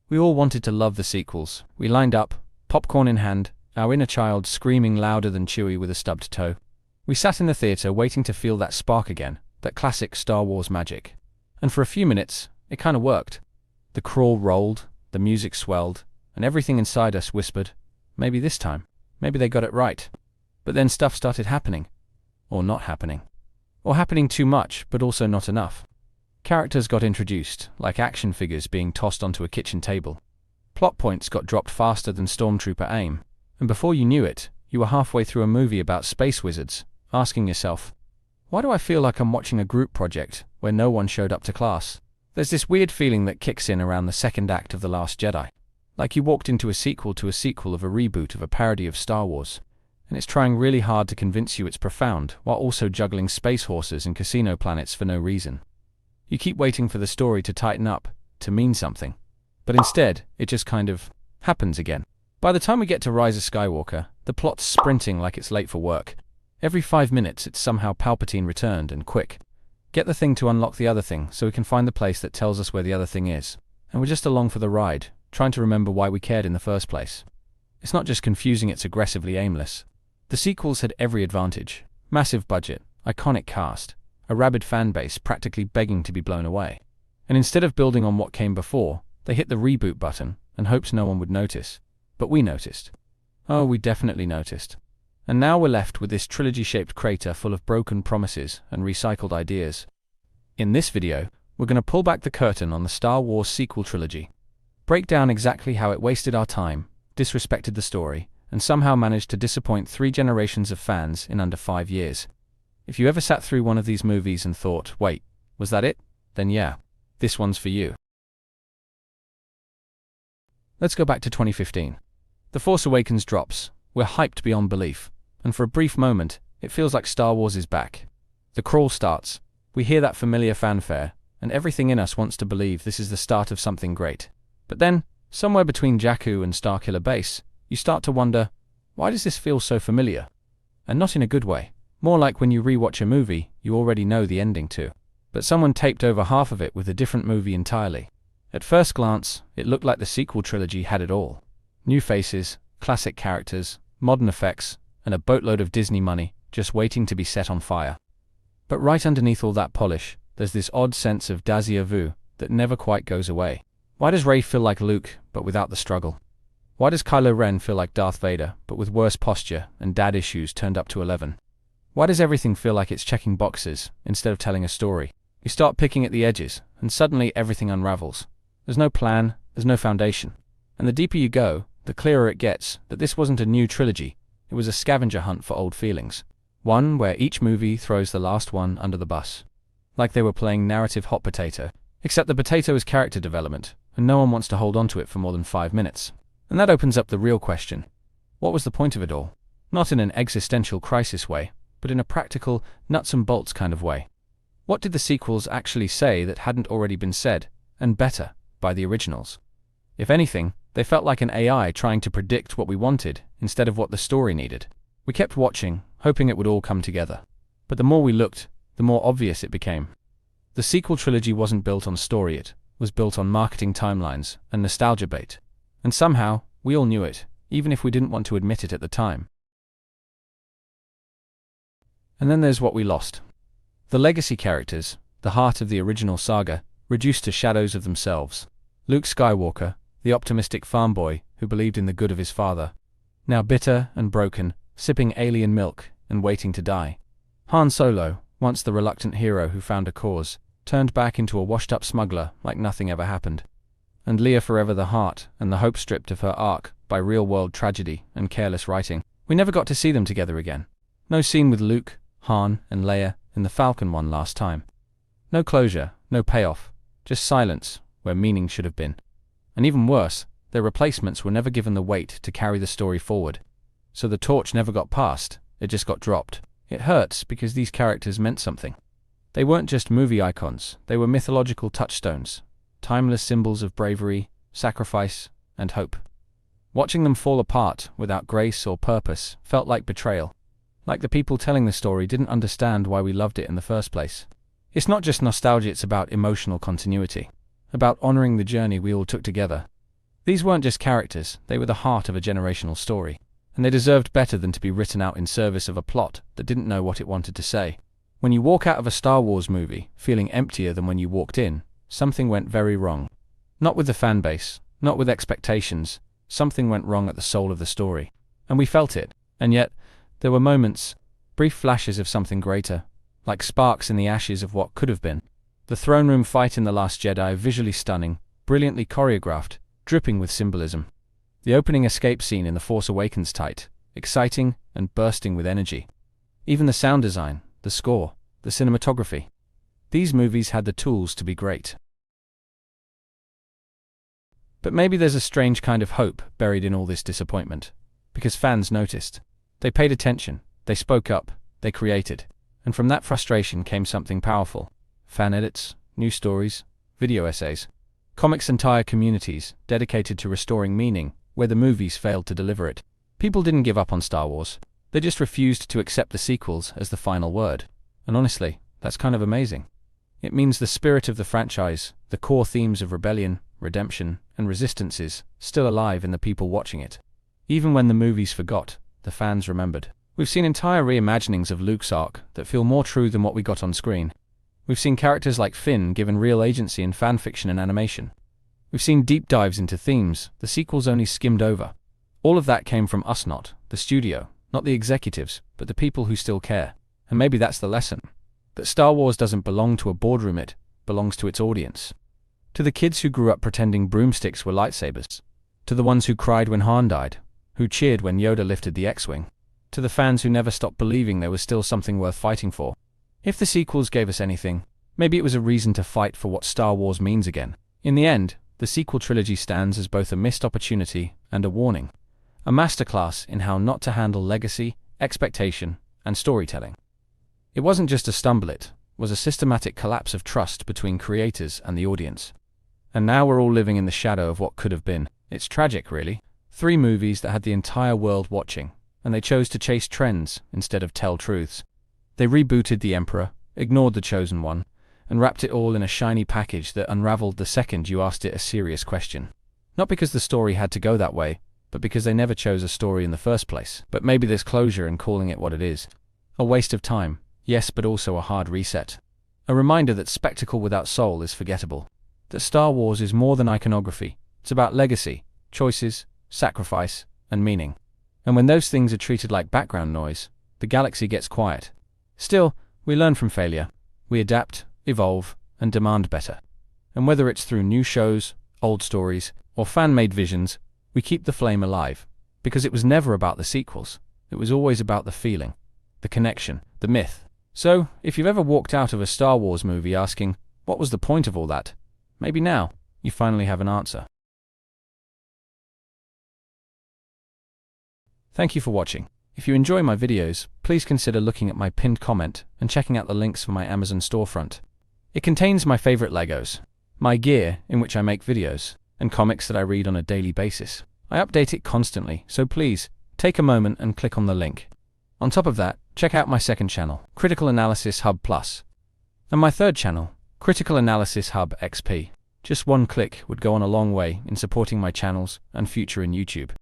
We all wanted to love the sequels. We lined up, popcorn in hand, our inner child screaming louder than Chewie with a stubbed toe. We sat in the theater waiting to feel that spark again, that classic Star Wars magic. And for a few minutes, it kind of worked. The crawl rolled, the music swelled, and everything inside us whispered, maybe this time, maybe they got it right. But then stuff started happening. Or not happening. Or happening too much, but also not enough. Characters got introduced, like action figures being tossed onto a kitchen table. Plot points got dropped faster than stormtrooper aim. And before you knew it, you were halfway through a movie about space wizards, asking yourself, why do I feel like I'm watching a group project where no one showed up to class? There's this weird feeling that kicks in around the second act of The Last Jedi. Like you walked into a sequel of a reboot of a parody of Star Wars. And it's trying really hard to convince you it's profound, while also juggling space horses and casino planets for no reason. You keep waiting for the story to tighten up, to mean something. But instead, it just kind of happens again. By the time we get to Rise of Skywalker, the plot's sprinting like it's late for work. Every 5 minutes it's somehow Palpatine returned and quick. Get the thing to unlock the other thing so we can find the place that tells us where the other thing is. And we're just along for the ride, trying to remember why we cared in the first place. It's not just confusing, it's aggressively aimless. The sequels had every advantage. Massive budget, iconic cast, a rabid fan base practically begging to be blown away. And instead of building on what came before, they hit the reboot button and hoped no one would notice. But we noticed. Oh, we definitely noticed. And now we're left with this trilogy-shaped crater full of broken promises and recycled ideas. In this video, we're going to pull back the curtain on the Star Wars sequel trilogy. Break down exactly how it wasted our time, disrespected the story, and somehow managed to disappoint 3 generations of fans in under 5 years. If you ever sat through one of these movies and thought, wait, was that it? Then yeah, this one's for you. Let's go back to 2015. The Force Awakens drops. We're hyped beyond belief. And for a brief moment, it feels like Star Wars is back. The crawl starts. We hear that familiar fanfare, and everything in us wants to believe this is the start of something great. But then, somewhere between Jakku and Starkiller Base, you start to wonder, why does this feel so familiar? And not in a good way. More like when you rewatch a movie you already know the ending to. But someone taped over half of it with a different movie entirely. At first glance, it looked like the sequel trilogy had it all. New faces, classic characters, modern effects, and a boatload of Disney money just waiting to be set on fire. But right underneath all that polish, there's this odd sense of déjà vu that never quite goes away. Why does Rey feel like Luke, but without the struggle? Why does Kylo Ren feel like Darth Vader, but with worse posture and dad issues turned up to 11? Why does everything feel like it's checking boxes instead of telling a story? You start picking at the edges, and suddenly everything unravels. There's no plan, there's no foundation. And the deeper you go, the clearer it gets that this wasn't a new trilogy, it was a scavenger hunt for old feelings. One where each movie throws the last one under the bus. Like they were playing narrative hot potato, except the potato is character development, and no one wants to hold on to it for more than 5 minutes. And that opens up the real question. What was the point of it all? Not in an existential crisis way, but in a practical, nuts and bolts kind of way. What did the sequels actually say that hadn't already been said, and better, by the originals? If anything, they felt like an AI trying to predict what we wanted instead of what the story needed. We kept watching, hoping it would all come together. But the more we looked, the more obvious it became. The sequel trilogy wasn't built on story, it was built on marketing timelines and nostalgia bait. And somehow, we all knew it, even if we didn't want to admit it at the time. And then there's what we lost. The legacy characters, the heart of the original saga, reduced to shadows of themselves. Luke Skywalker, the optimistic farm boy who believed in the good of his father, now bitter and broken, sipping alien milk and waiting to die. Han Solo, once the reluctant hero who found a cause, turned back into a washed-up smuggler like nothing ever happened. And Leia forever the heart and the hope stripped of her arc by real-world tragedy and careless writing. We never got to see them together again. No scene with Luke, Han, and Leia in the Falcon one last time. No closure, no payoff, just silence where meaning should have been. And even worse, their replacements were never given the weight to carry the story forward. So the torch never got passed, it just got dropped. It hurts because these characters meant something. They weren't just movie icons, they were mythological touchstones, timeless symbols of bravery, sacrifice, and hope. Watching them fall apart without grace or purpose felt like betrayal. Like the people telling the story didn't understand why we loved it in the first place. It's not just nostalgia, it's about emotional continuity. About honoring the journey we all took together. These weren't just characters, they were the heart of a generational story. And they deserved better than to be written out in service of a plot that didn't know what it wanted to say. When you walk out of a Star Wars movie feeling emptier than when you walked in, something went very wrong. Not with the fan base, not with expectations, something went wrong at the soul of the story. And we felt it. And yet, there were moments, brief flashes of something greater, like sparks in the ashes of what could have been. The throne room fight in The Last Jedi, visually stunning, brilliantly choreographed, dripping with symbolism. The opening escape scene in The Force Awakens, tight, exciting, and bursting with energy. Even the sound design, the score, the cinematography. These movies had the tools to be great. But maybe there's a strange kind of hope buried in all this disappointment. Because fans noticed. They paid attention, they spoke up, they created. And from that frustration came something powerful. Fan edits, new stories, video essays. Comics' entire communities dedicated to restoring meaning where the movies failed to deliver it. People didn't give up on Star Wars. They just refused to accept the sequels as the final word. And honestly, that's kind of amazing. It means the spirit of the franchise, the core themes of rebellion, redemption, and resistance is still alive in the people watching it. Even when the movies forgot, the fans remembered. We've seen entire reimaginings of Luke's arc that feel more true than what we got on screen. We've seen characters like Finn given real agency in fanfiction and animation. We've seen deep dives into themes the sequels only skimmed over. All of that came from us, not the studio, not the executives, but the people who still care. And maybe that's the lesson. That Star Wars doesn't belong to a boardroom, it belongs to its audience. To the kids who grew up pretending broomsticks were lightsabers. To the ones who cried when Han died, who cheered when Yoda lifted the X-Wing. To the fans who never stopped believing there was still something worth fighting for. If the sequels gave us anything, maybe it was a reason to fight for what Star Wars means again. In the end, the sequel trilogy stands as both a missed opportunity and a warning. A masterclass in how not to handle legacy, expectation, and storytelling. It wasn't just a stumble, it was a systematic collapse of trust between creators and the audience. And now we're all living in the shadow of what could have been. It's tragic, really. 3 movies that had the entire world watching, and they chose to chase trends instead of tell truths. They rebooted The Emperor, ignored The Chosen One, and wrapped it all in a shiny package that unraveled the second you asked it a serious question. Not because the story had to go that way, but because they never chose a story in the first place. But maybe there's closure in calling it what it is. A waste of time, yes, but also a hard reset. A reminder that spectacle without soul is forgettable. That Star Wars is more than iconography. It's about legacy, choices, sacrifice, and meaning. And when those things are treated like background noise, the galaxy gets quiet. Still, we learn from failure. We adapt, evolve, and demand better. And whether it's through new shows, old stories, or fan-made visions, we keep the flame alive. Because it was never about the sequels. It was always about the feeling, the connection, the myth. So, if you've ever walked out of a Star Wars movie asking, what was the point of all that? Maybe now, you finally have an answer. Thank you for watching. If you enjoy my videos, please consider looking at my pinned comment and checking out the links for my Amazon storefront. It contains my favorite Legos, my gear in which I make videos, and comics that I read on a daily basis. I update it constantly, so please, take a moment and click on the link. On top of that, check out my second channel, Critical Analysis Hub Plus, and my third channel, Critical Analysis Hub XP. Just one click would go on a long way in supporting my channels and future in YouTube.